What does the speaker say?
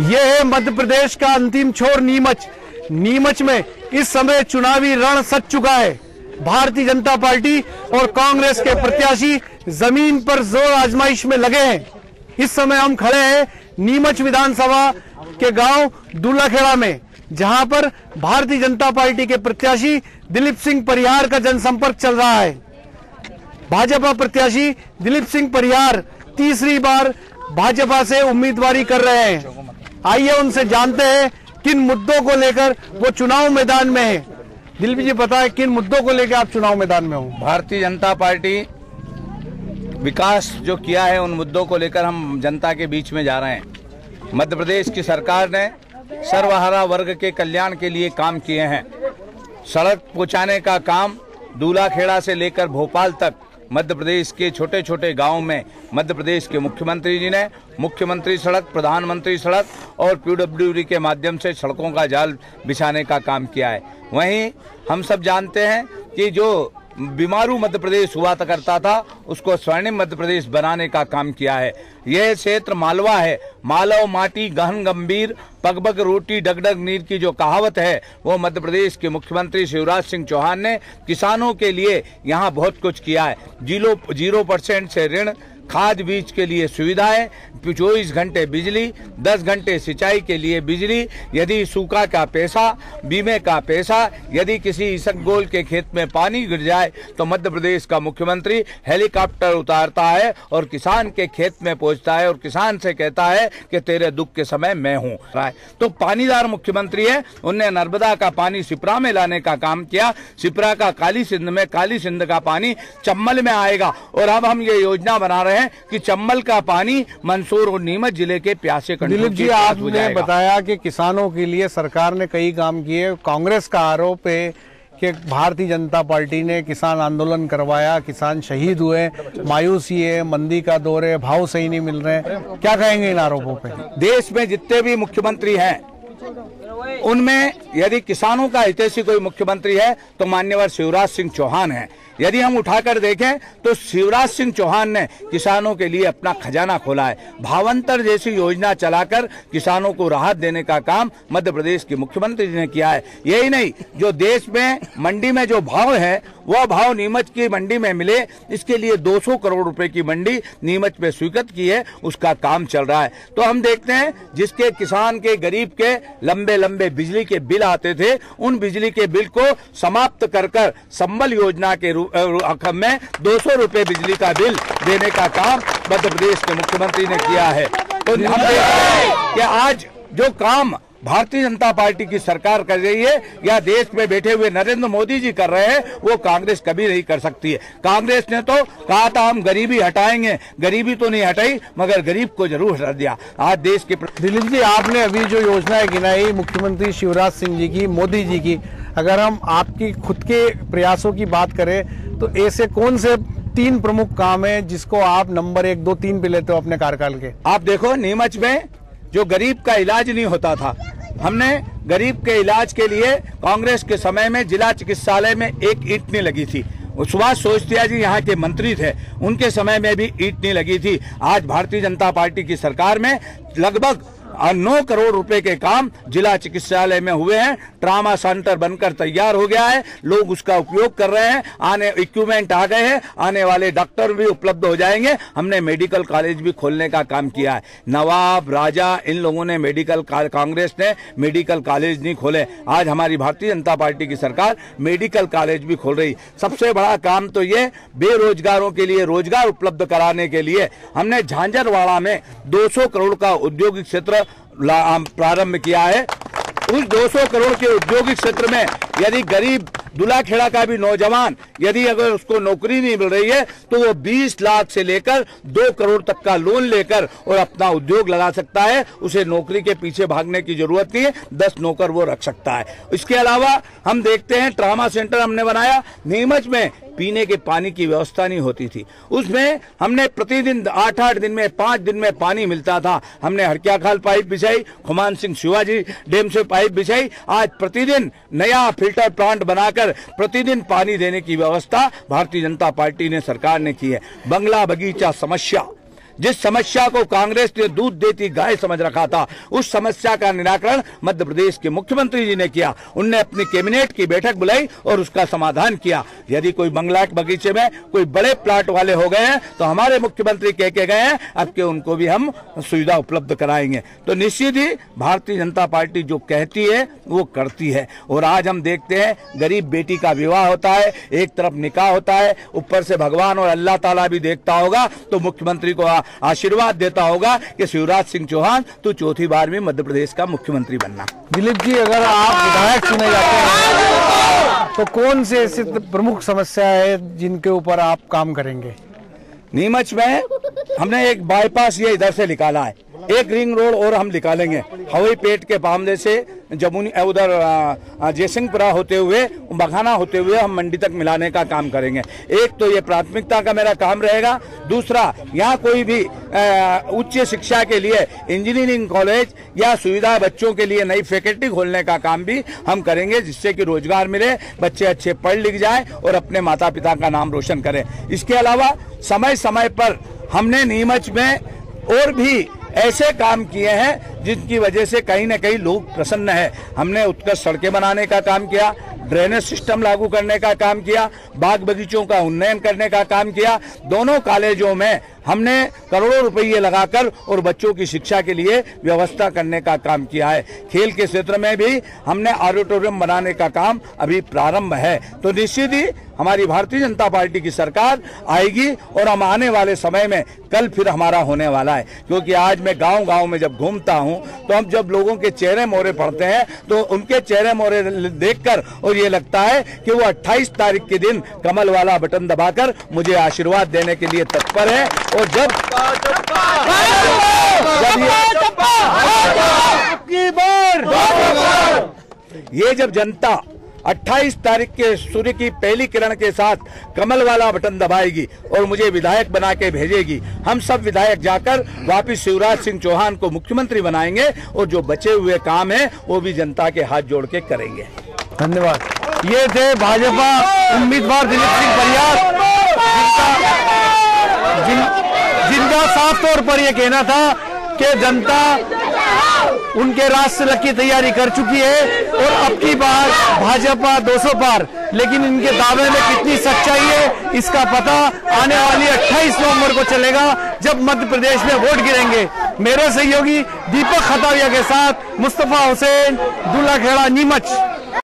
ये है मध्य प्रदेश का अंतिम छोर नीमच। नीमच में इस समय चुनावी रण सज चुका है। भारतीय जनता पार्टी और कांग्रेस के प्रत्याशी जमीन पर जोर आजमाइश में लगे हैं। इस समय हम खड़े हैं नीमच विधानसभा के गांव दूल्हाखेड़ा में, जहां पर भारतीय जनता पार्टी के प्रत्याशी दिलीप सिंह परिहार का जनसंपर्क चल रहा है। भाजपा प्रत्याशी दिलीप सिंह परिहार तीसरी बार भाजपा से उम्मीदवारी कर रहे हैं। आइए उनसे जानते हैं किन मुद्दों को लेकर वो चुनाव मैदान में है। दिलीप जी, बताएं किन मुद्दों को लेकर आप चुनाव मैदान में हो? भारतीय जनता पार्टी विकास जो किया है उन मुद्दों को लेकर हम जनता के बीच में जा रहे हैं। मध्य प्रदेश की सरकार ने सर्वहारा वर्ग के कल्याण के लिए काम किए हैं। सड़क पहुंचाने का काम दूल्हाखेड़ा से लेकर भोपाल तक मध्य प्रदेश के छोटे छोटे गांवों में मध्य प्रदेश के मुख्यमंत्री जी ने मुख्यमंत्री सड़क, प्रधानमंत्री सड़क और पीडब्ल्यूडी के माध्यम से सड़कों का जाल बिछाने का काम किया है। वहीं हम सब जानते हैं कि जो बीमारू मध्य प्रदेश हुआ करता था उसको स्वर्णिम मध्य प्रदेश बनाने का काम किया है। यह क्षेत्र मालवा है। मालव माटी गहन गंभीर, पगपग रोटी डगडग नीर की जो कहावत है वो मध्य प्रदेश के मुख्यमंत्री शिवराज सिंह चौहान ने किसानों के लिए यहाँ बहुत कुछ किया है। 0% से ऋण, खाद बीज के लिए सुविधाएं, 24 घंटे बिजली, 10 घंटे सिंचाई के लिए बिजली, यदि सूखा का पैसा, बीमे का पैसा, यदि किसी इसबगोल के खेत में पानी गिर जाए तो मध्य प्रदेश का मुख्यमंत्री हेलीकॉप्टर उतारता है और किसान के खेत में पहुंचता है और किसान से कहता है कि तेरे दुख के समय मैं हूं। तो पानीदार मुख्यमंत्री है। उनने नर्मदा का पानी सिपरा में लाने का काम किया। सिपरा का काली सिंध में, काली सिंध का पानी चम्बल में आएगा और अब हम ये योजना बना रहे हैं कि चम्बल का पानी मंदसौर और नीमच जिले के प्यासे कंढों दिलीप जी, आपने बताया कि किसानों के लिए सरकार ने कई काम किए। कांग्रेस का आरोप है कि भारतीय जनता पार्टी ने किसान आंदोलन करवाया, किसान शहीद हुए, मायूसी है, मंदी का दौर है, भाव सही नहीं मिल रहे हैं। क्या कहेंगे इन आरोपों पे? देश में जितने भी मुख्यमंत्री हैं उनमें यदि किसानों का हितैषी कोई मुख्यमंत्री है तो माननीय शिवराज सिंह चौहान है। यदि हम उठाकर देखें तो शिवराज सिंह चौहान ने किसानों के लिए अपना खजाना खोला है। भावांतर जैसी योजना चलाकर किसानों को राहत देने का काम मध्य प्रदेश के मुख्यमंत्री जी ने किया है। यही नहीं, जो देश में मंडी में जो भाव है वह भाव नीमच की मंडी में मिले, इसके लिए 200 करोड़ रुपए की मंडी नीमच में स्वीकृत की है, उसका काम चल रहा है। तो हम देखते हैं जिसके किसान के, गरीब के लंबे लंबे बिजली के बिल आते थे, उन बिजली के बिल को समाप्त कर संबल योजना के रकम में 200 रुपए बिजली का बिल देने का काम मध्य प्रदेश के मुख्यमंत्री ने किया है। तो हम देखते हैं कि आज जो काम भारतीय जनता पार्टी की सरकार कर रही है या देश में बैठे हुए नरेंद्र मोदी जी कर रहे हैं वो कांग्रेस कभी नहीं कर सकती है। कांग्रेस ने तो कहा था हम गरीबी हटाएंगे, गरीबी तो नहीं हटाई मगर गरीब को जरूर हटा दिया। आज देश के दिलीप जी, आपने अभी जो योजनाएं गिनाई मुख्यमंत्री शिवराज सिंह जी की, मोदी जी की, अगर हम आपकी खुद के प्रयासों की बात करें तो ऐसे कौन से 3 प्रमुख काम है जिसको आप नंबर 1, 2, 3 पे लेते हो अपने कार्यकाल के? आप देखो, नीमच में जो गरीब का इलाज नहीं होता था, हमने गरीब के इलाज के लिए कांग्रेस के समय में जिला चिकित्सालय में एक ईंट नहीं लगी थी। सुभाष सोचतिया जी यहाँ के मंत्री थे, उनके समय में भी ईंट नहीं लगी थी। आज भारतीय जनता पार्टी की सरकार में लगभग 9 करोड़ रुपए के काम जिला चिकित्सालय में हुए हैं। ट्रामा सेंटर बनकर तैयार हो गया है, लोग उसका उपयोग कर रहे हैं, आने इक्विपमेंट आ गए हैं, आने वाले डॉक्टर भी उपलब्ध हो जाएंगे। हमने मेडिकल कॉलेज भी खोलने का काम किया है। नवाब, राजा, इन लोगों ने कांग्रेस ने मेडिकल कॉलेज नहीं खोले। आज हमारी भारतीय जनता पार्टी की सरकार मेडिकल कॉलेज भी खोल रही। सबसे बड़ा काम तो ये बेरोजगारों के लिए रोजगार उपलब्ध कराने के लिए हमने झांझरवाड़ा में 200 करोड़ का औद्योगिक क्षेत्र प्रारंभ किया है। उस 200 करोड़ के औद्योगिक क्षेत्र में यदि गरीब दूल्हाखेड़ा का भी नौजवान यदि अगर उसको नौकरी नहीं मिल रही है तो वो 20 लाख से लेकर 2 करोड़ तक का लोन लेकर और अपना उद्योग लगा सकता है। उसे नौकरी के पीछे भागने की जरूरत नहीं है, 10 नौकर वो रख सकता है। इसके अलावा हम देखते हैं ट्रामा सेंटर हमने बनाया। नीमच में पीने के पानी की व्यवस्था नहीं होती थी, उसमें हमने प्रतिदिन 8-8 दिन में 5 दिन में पानी मिलता था। हमने हरकिया खाल पाइप बिछाई, खुमान सिंह शिवाजी डैम से पाइप बिछाई। आज प्रतिदिन नया फिल्टर प्लांट बनाकर प्रतिदिन पानी देने की व्यवस्था भारतीय जनता पार्टी ने सरकार ने की है। बंगला बगीचा समस्या जिस समस्या को कांग्रेस ने दूध देती गाय समझ रखा था, उस समस्या का निराकरण मध्य प्रदेश के मुख्यमंत्री जी ने किया। उनने अपनी कैबिनेट की बैठक बुलाई और उसका समाधान किया। यदि कोई बंगला बगीचे में कोई बड़े प्लाट वाले हो गए हैं तो हमारे मुख्यमंत्री कह के गए हैं अब के उनको भी हम सुविधा उपलब्ध कराएंगे। तो निश्चित ही भारतीय जनता पार्टी जो कहती है वो करती है। और आज हम देखते हैं गरीब बेटी का विवाह होता है, एक तरफ निकाह होता है, ऊपर से भगवान और अल्लाह ताला भी देखता होगा तो मुख्यमंत्री को आशीर्वाद देता होगा कि शिवराज सिंह चौहान तू चौथी बार में मध्य प्रदेश का मुख्यमंत्री बनना। दिलीप जी, अगर आप विधायक चुने जाते हैं तो कौन से ऐसी प्रमुख समस्या है जिनके ऊपर आप काम करेंगे? नीमच में हमने एक बाईपास ये इधर से निकाला है, एक रिंग रोड और हम निकालेंगे हवाई पेट के मामले से जमुनी उधर जयसिंहपुरा होते हुए मखाना होते हुए हम मंडी तक मिलाने का काम करेंगे। एक तो ये प्राथमिकता का मेरा काम रहेगा। दूसरा, यहाँ कोई भी उच्च शिक्षा के लिए इंजीनियरिंग कॉलेज या सुविधा बच्चों के लिए नई फैकल्टी खोलने का काम भी हम करेंगे, जिससे कि रोजगार मिले, बच्चे अच्छे पढ़ लिख जाए और अपने माता पिता का नाम रोशन करें। इसके अलावा समय समय पर हमने नीमच में और भी ऐसे काम किए हैं जिनकी वजह से कहीं न कहीं लोग प्रसन्न है। हमने उत्कृष्ट सड़कें बनाने का काम किया, ड्रेनेज सिस्टम लागू करने का काम किया, बाग बगीचों का उन्नयन करने का काम किया। दोनों कॉलेजों में हमने करोड़ों रुपये लगाकर और बच्चों की शिक्षा के लिए व्यवस्था करने का काम किया है। खेल के क्षेत्र में भी हमने ऑडिटोरियम बनाने का काम अभी प्रारंभ है। तो निश्चित ही हमारी भारतीय जनता पार्टी की सरकार आएगी और हम आने वाले समय में कल फिर हमारा होने वाला है। क्योंकि आज मैं गांव गांव में जब घूमता हूं तो हम जब लोगों के चेहरे मोहरे पढ़ते हैं तो उनके चेहरे मोहरे देखकर और ये लगता है कि वो 28 तारीख के दिन कमल वाला बटन दबाकर मुझे आशीर्वाद देने के लिए तत्पर है। और जब ये जब जनता 28 तारीख के सूर्य की पहली किरण के साथ कमल वाला बटन दबाएगी और मुझे विधायक बना के भेजेगी, हम सब विधायक जाकर वापिस शिवराज सिंह चौहान को मुख्यमंत्री बनाएंगे और जो बचे हुए काम है वो भी जनता के हाथ जोड़ के करेंगे। धन्यवाद। ये थे भाजपा उम्मीदवार दिलीप सिंह परियार, जिनका साफ तौर पर यह कहना था कि जनता उनके राष्ट्र की तैयारी कर चुकी है और अब की बार भाजपा 200 पार। लेकिन इनके दावे में कितनी सच्चाई है इसका पता आने वाली 28 नवंबर को चलेगा, जब मध्य प्रदेश में वोट गिरेंगे। मेरे सहयोगी दीपक खतारिया के साथ मुस्तफा हुसैन, दूल्हा खेड़ा, नीमच।